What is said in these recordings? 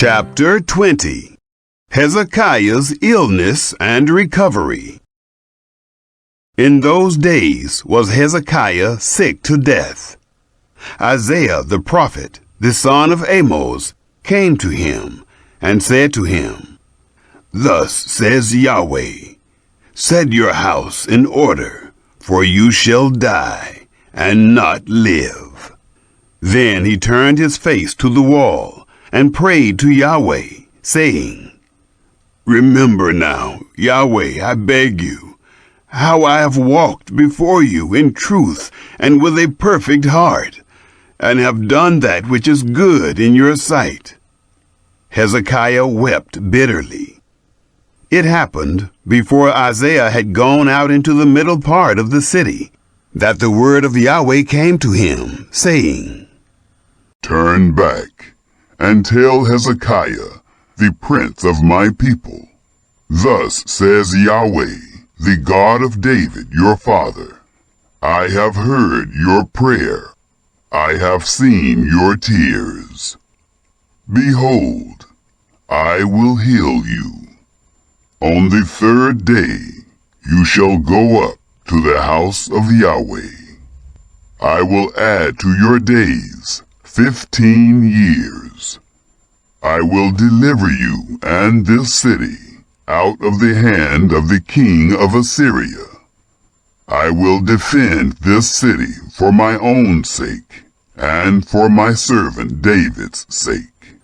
Chapter 20. Hezekiah's Illness and Recovery. In those days was Hezekiah sick to death. Isaiah the prophet, the son of Amos, came to him and said to him, Thus says Yahweh, Set your house in order, for you shall die and not live. Then he turned his face to the wall and prayed to Yahweh, saying, Remember now, Yahweh, I beg you, how I have walked before you in truth and with a perfect heart, and have done that which is good in your sight. Hezekiah wept bitterly. It happened, before Isaiah had gone out into the middle part of the city, that the word of Yahweh came to him, saying, Turn back, and tell Hezekiah, the prince of my people, Thus says Yahweh, the God of David your father, I have heard your prayer, I have seen your tears. Behold, I will heal you. On the third day you shall go up to the house of Yahweh. I will add to your days 15 years. I will deliver you and this city out of the hand of the king of Assyria. I will defend this city for my own sake and for my servant David's sake.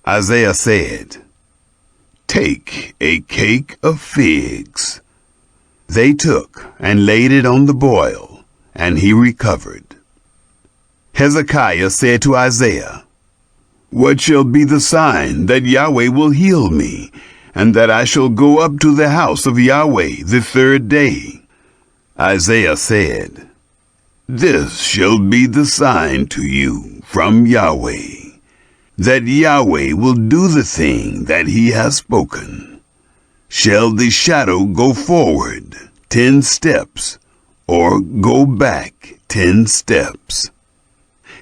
Isaiah said, Take a cake of figs. They took and laid it on the boil, and he recovered. Hezekiah said to Isaiah, What shall be the sign that Yahweh will heal me, and that I shall go up to the house of Yahweh the third day? Isaiah said, This shall be the sign to you from Yahweh, that Yahweh will do the thing that he has spoken. Shall the shadow go forward 10 steps, or go back 10 steps?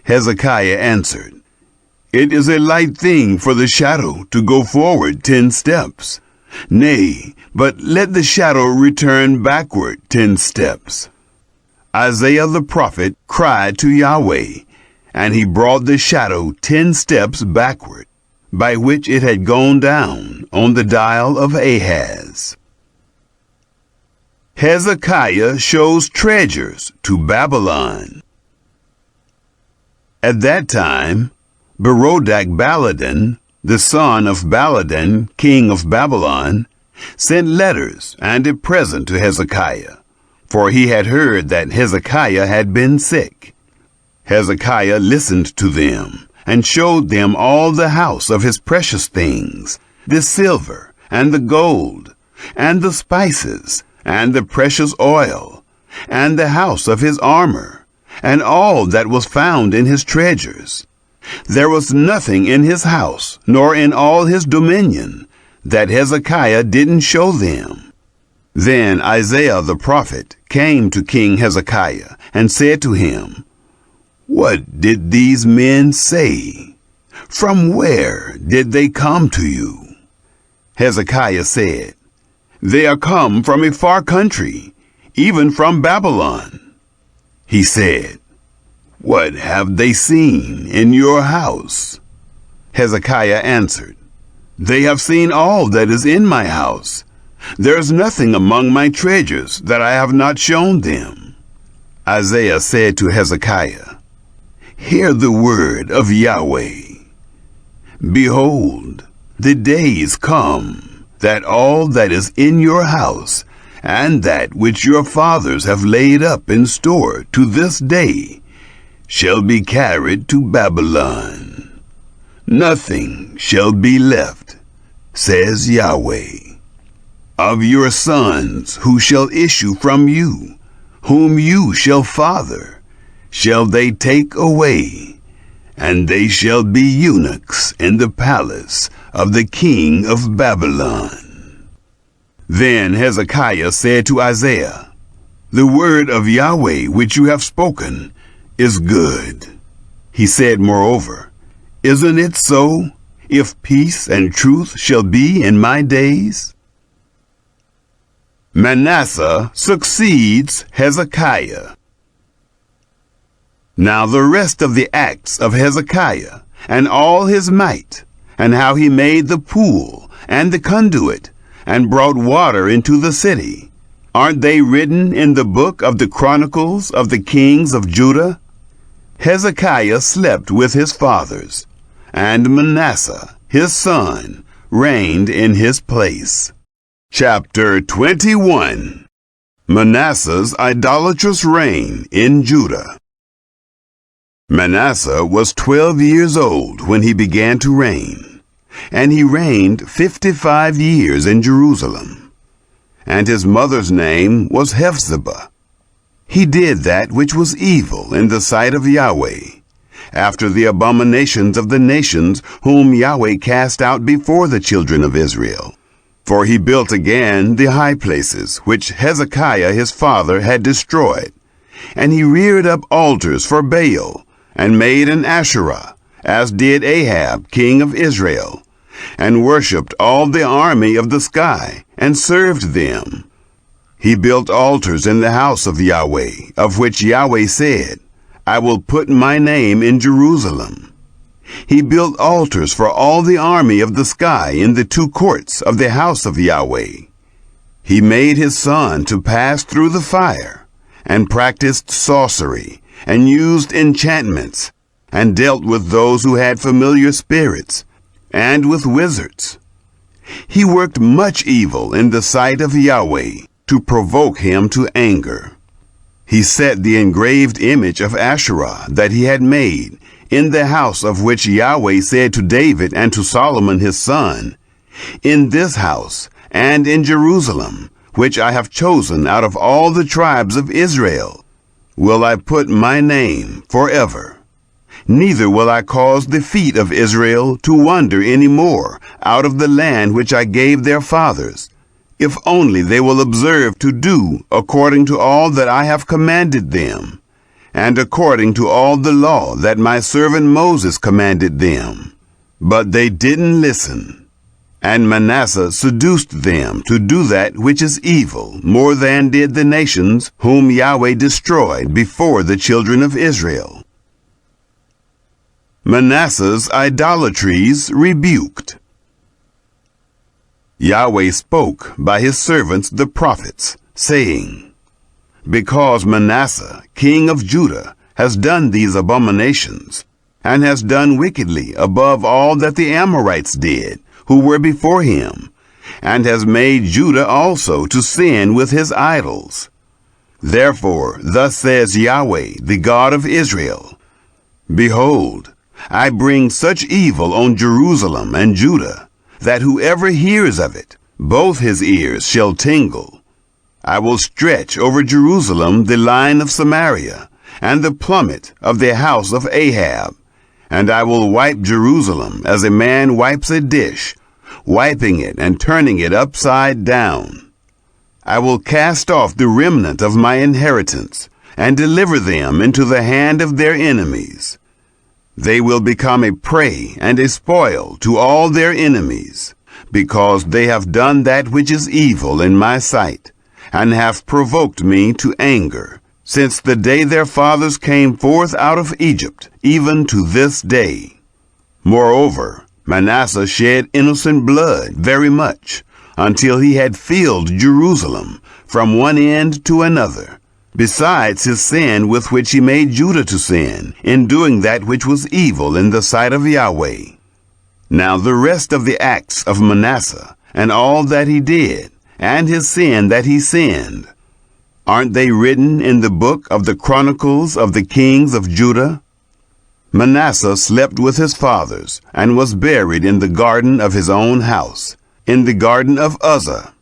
Hezekiah answered, It is a light thing for the shadow to go forward 10 steps. Nay, but let the shadow return backward 10 steps. Isaiah the prophet cried to Yahweh, and he brought the shadow 10 steps backward, by which it had gone down on the dial of Ahaz. Hezekiah shows treasures to Babylon. At that time, Berodach-Baladan, the son of Baladan, king of Babylon, sent letters and a present to Hezekiah, for he had heard that Hezekiah had been sick. Hezekiah listened to them, and showed them all the house of his precious things, the silver, and the gold, and the spices, and the precious oil, and the house of his armor, and all that was found in his treasures. There was nothing in his house, nor in all his dominion, that Hezekiah didn't show them. Then Isaiah the prophet came to King Hezekiah, and said to him, What did these men say? From where did they come to you? Hezekiah said, They are come from a far country, even from Babylon. He said, What have they seen in your house? Hezekiah answered, They have seen all that is in my house. There is nothing among my treasures that I have not shown them. Isaiah said to Hezekiah, Hear the word of Yahweh. Behold, the days come, that all that is in your house, and that which your fathers have laid up in store to this day, shall be carried to Babylon. Nothing shall be left, says Yahweh. Of your sons who shall issue from you, whom you shall father, shall they take away, and they shall be eunuchs in the palace of the king of Babylon. Then Hezekiah said to Isaiah, The word of Yahweh which you have spoken is good. He said moreover, Isn't it so? if peace and truth shall be in my days? Manasseh succeeds Hezekiah. Now the rest of the acts of Hezekiah, and all his might, and how he made the pool and the conduit, and brought water into the city, aren't they written in the book of the Chronicles of the kings of Judah? Hezekiah slept with his fathers, and Manasseh, his son, reigned in his place. Chapter 21. Manasseh's idolatrous reign in Judah. Manasseh was 12 years old when he began to reign, and he reigned 55 years in Jerusalem. And his mother's name was Hephzibah. He did that which was evil in the sight of Yahweh, after the abominations of the nations whom Yahweh cast out before the children of Israel. For he built again the high places which Hezekiah his father had destroyed, and he reared up altars for Baal, and made an Asherah, as did Ahab king of Israel, and worshipped all the army of the sky, and served them. He built altars in the house of Yahweh, of which Yahweh said, I will put my name in Jerusalem. He built altars for all the army of the sky in the two courts of the house of Yahweh. He made his son to pass through the fire, and practiced sorcery, and used enchantments, and dealt with those who had familiar spirits, and with wizards. He worked much evil in the sight of Yahweh, to provoke him to anger. He set the engraved image of Asherah that he had made in the house of which Yahweh said to David and to Solomon his son, In this house and in Jerusalem, which I have chosen out of all the tribes of Israel, will I put my name forever. Neither will I cause the feet of Israel to wander any more out of the land which I gave their fathers, if only they will observe to do according to all that I have commanded them, and according to all the law that my servant Moses commanded them. But they didn't listen. And Manasseh seduced them to do that which is evil more than did the nations whom Yahweh destroyed before the children of Israel. Manasseh's idolatries rebuked. Yahweh spoke by his servants the prophets, saying, Because Manasseh, king of Judah, has done these abominations, and has done wickedly above all that the Amorites did, who were before him, and has made Judah also to sin with his idols. Therefore, thus says Yahweh, the God of Israel, Behold, I bring such evil on Jerusalem and Judah, that whoever hears of it, both his ears shall tingle. I will stretch over Jerusalem the line of Samaria, and the plummet of the house of Ahab, and I will wipe Jerusalem as a man wipes a dish, wiping it and turning it upside down. I will cast off the remnant of my inheritance, and deliver them into the hand of their enemies. They will become a prey and a spoil to all their enemies, because they have done that which is evil in my sight, and have provoked me to anger, since the day their fathers came forth out of Egypt, even to this day. Moreover, Manasseh shed innocent blood very much, until he had filled Jerusalem from one end to another, besides his sin with which he made Judah to sin, in doing that which was evil in the sight of Yahweh. Now the rest of the acts of Manasseh, and all that he did, and his sin that he sinned, aren't they written in the book of the Chronicles of the kings of Judah? Manasseh slept with his fathers, and was buried in the garden of his own house, in the garden of Uzzah,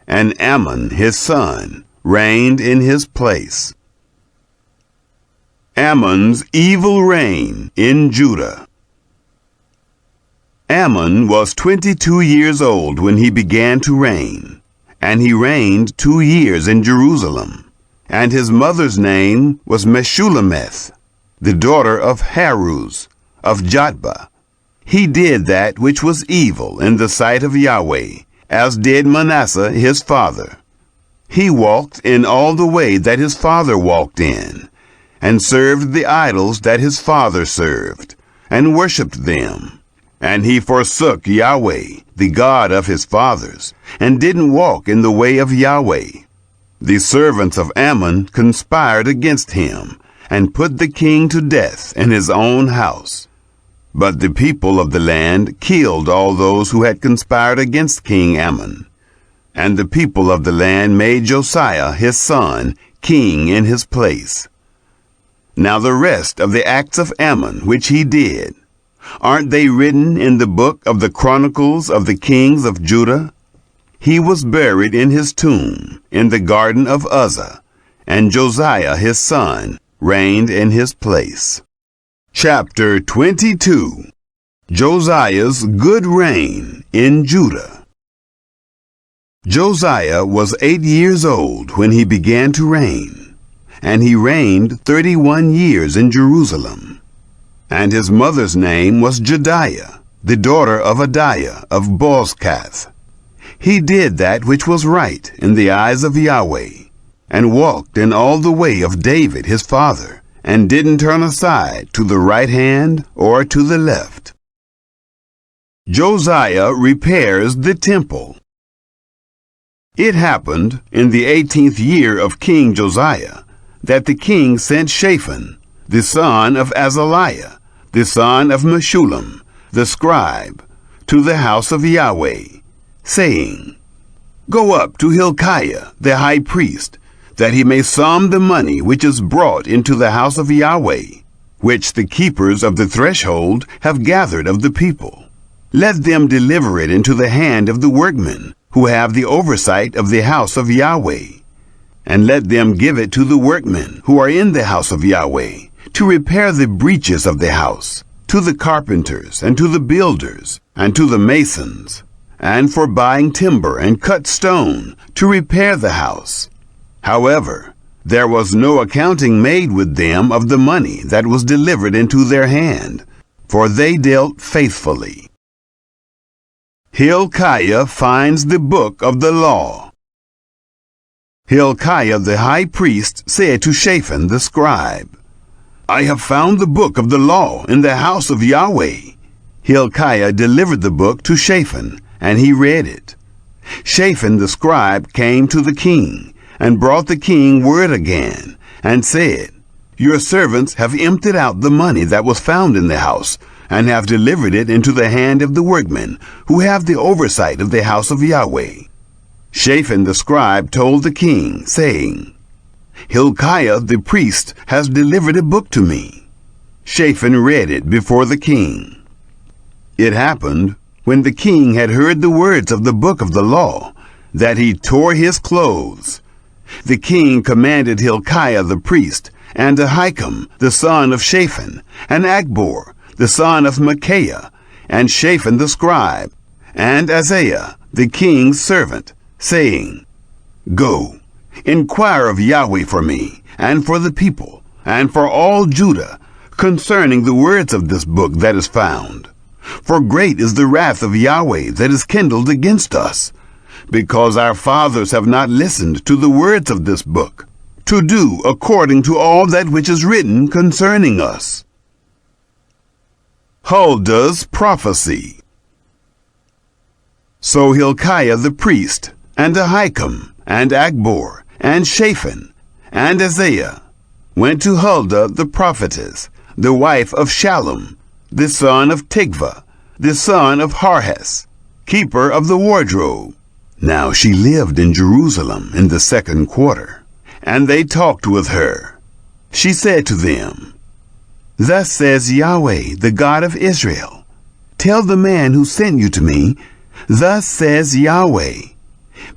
and Ammon his son reigned in his place. Ammon's evil reign in Judah. Ammon was 22 years old when he began to reign, and he reigned 2 years in Jerusalem. And his mother's name was Meshullemeth, the daughter of Haruz, of Jotbah. He did that which was evil in the sight of Yahweh, as did Manasseh his father. He walked in all the way that his father walked in, and served the idols that his father served, and worshipped them. And he forsook Yahweh, the God of his fathers, and didn't walk in the way of Yahweh. The servants of Ammon conspired against him, and put the king to death in his own house. But the people of the land killed all those who had conspired against King Ammon. And the people of the land made Josiah his son king in his place. Now the rest of the acts of Ammon which he did, aren't they written in the book of the Chronicles of the kings of Judah? He was buried in his tomb in the garden of Uzzah, and Josiah his son reigned in his place. Chapter 22. Josiah's good reign in Judah. Josiah was 8 years old when he began to reign, and he reigned 31 years in Jerusalem. And his mother's name was Jediah, the daughter of Adiah of Bozkath. He did that which was right in the eyes of Yahweh, and walked in all the way of David his father, and didn't turn aside to the right hand or to the left. Josiah repairs the temple. It happened in the 18th year of King Josiah that the king sent Shaphan, the son of Azaliah, the son of Meshullam, the scribe, to the house of Yahweh, saying, Go up to Hilkiah the high priest, that he may sum the money which is brought into the house of Yahweh, which the keepers of the threshold have gathered of the people. Let them deliver it into the hand of the workmen, who have the oversight of the house of Yahweh. And let them give it to the workmen who are in the house of Yahweh, to repair the breaches of the house, to the carpenters, and to the builders, and to the masons, and for buying timber and cut stone, to repair the house. However, there was no accounting made with them of the money that was delivered into their hand, for they dealt faithfully. Hilkiah finds the book of the law. Hilkiah the high priest said to Shaphan the scribe, I have found the book of the law in the house of Yahweh. Hilkiah delivered the book to Shaphan, and he read it. Shaphan the scribe came to the king, and brought the king word again, and said, Your servants have emptied out the money that was found in the house, and have delivered it into the hand of the workmen, who have the oversight of the house of Yahweh. Shaphan the scribe told the king, saying, Hilkiah the priest has delivered a book to me. Shaphan read it before the king. It happened, when the king had heard the words of the book of the law, that he tore his clothes. The king commanded Hilkiah the priest, and Ahikam the son of Shaphan, and Akbor the son of Micaiah, and Shaphan the scribe, and Isaiah the king's servant, saying, Go, inquire of Yahweh for me, and for the people, and for all Judah, concerning the words of this book that is found. For great is the wrath of Yahweh that is kindled against us, because our fathers have not listened to the words of this book, to do according to all that which is written concerning us. Huldah's prophecy. So Hilkiah the priest, and Ahikam, and Akbor, and Shaphan, and Isaiah went to Huldah the prophetess, the wife of Shallum, the son of Tikvah, the son of Harhes, keeper of the wardrobe. Now she lived in Jerusalem in the 2nd quarter, and they talked with her. She said to them, Thus says Yahweh, the God of Israel, Tell the man who sent you to me, Thus says Yahweh,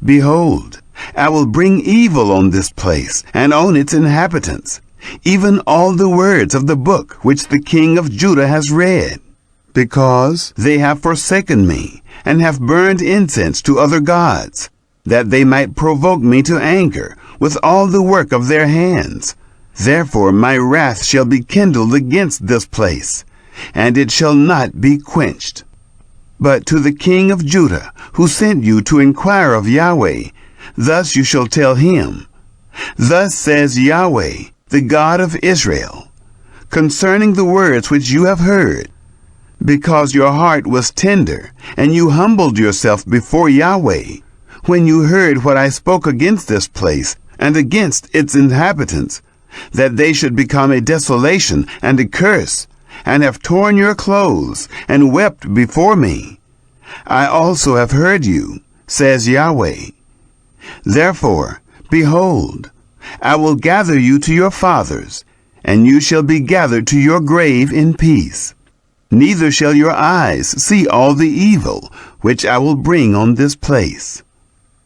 Behold, I will bring evil on this place and on its inhabitants, even all the words of the book which the king of Judah has read, because they have forsaken me, and have burned incense to other gods, that they might provoke me to anger with all the work of their hands. Therefore my wrath shall be kindled against this place, and it shall not be quenched. But to the king of Judah, who sent you to inquire of Yahweh, thus you shall tell him, Thus says Yahweh, the God of Israel, concerning the words which you have heard, because your heart was tender, and you humbled yourself before Yahweh, when you heard what I spoke against this place and against its inhabitants, that they should become a desolation and a curse, and have torn your clothes, and wept before me. I also have heard you, says Yahweh. Therefore, behold, I will gather you to your fathers, and you shall be gathered to your grave in peace. Neither shall your eyes see all the evil which I will bring on this place.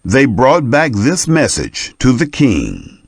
They brought back this message to the king.